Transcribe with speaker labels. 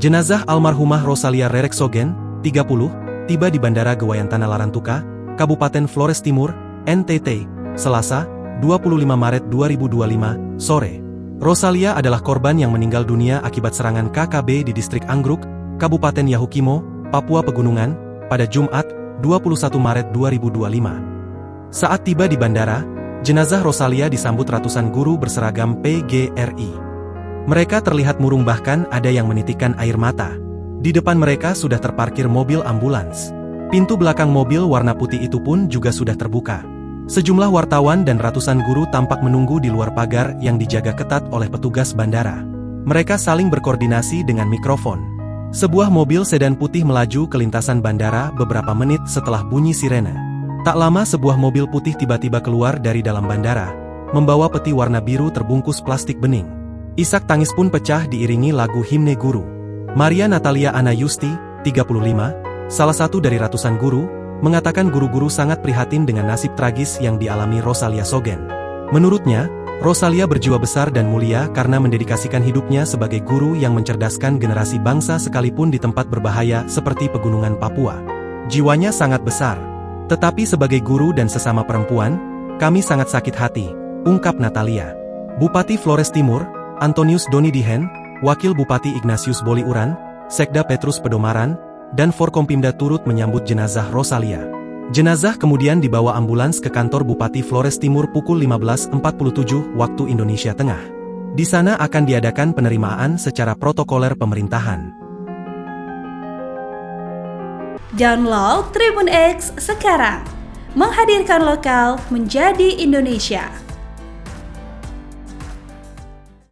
Speaker 1: Jenazah almarhumah Rosalia Rereksogen, 30, tiba di Bandara Gewayantana Larantuka, Kabupaten Flores Timur, NTT, Selasa, 25 Maret 2025, sore. Rosalia adalah korban yang meninggal dunia akibat serangan KKB di distrik Anggruk, Kabupaten Yahukimo, Papua Pegunungan, pada Jumat, 21 Maret 2025. Saat tiba di bandara, jenazah Rosalia disambut ratusan guru berseragam PGRI. Mereka terlihat murung, bahkan ada yang menitikkan air mata. Di depan mereka sudah terparkir mobil ambulans. Pintu belakang mobil warna putih itu pun juga sudah terbuka. Sejumlah wartawan dan ratusan guru tampak menunggu di luar pagar yang dijaga ketat oleh petugas bandara. Mereka saling berkoordinasi dengan mikrofon. Sebuah mobil sedan putih melaju ke lintasan bandara beberapa menit setelah bunyi sirene. Tak lama sebuah mobil putih tiba-tiba keluar dari dalam bandara, membawa peti warna biru terbungkus plastik bening. Isak tangis pun pecah diiringi lagu himne guru. Maria Natalia Ana Yusti, 35, salah satu dari ratusan guru, mengatakan guru-guru sangat prihatin dengan nasib tragis yang dialami Rosalia Sogen. Menurutnya, Rosalia berjiwa besar dan mulia karena mendedikasikan hidupnya sebagai guru yang mencerdaskan generasi bangsa sekalipun di tempat berbahaya seperti pegunungan Papua. Jiwanya sangat besar. Tetapi sebagai guru dan sesama perempuan, kami sangat sakit hati, ungkap Natalia. Bupati Flores Timur, Antonius Doni Dihen, Wakil Bupati Ignatius Boliuran, Sekda Petrus Pedomaran, dan Forkompimda turut menyambut jenazah Rosalia. Jenazah kemudian dibawa ambulans ke kantor Bupati Flores Timur pukul 15.47 waktu Indonesia Tengah. Di sana akan diadakan penerimaan secara protokoler pemerintahan.
Speaker 2: Download Tribun X sekarang, menghadirkan lokal menjadi Indonesia.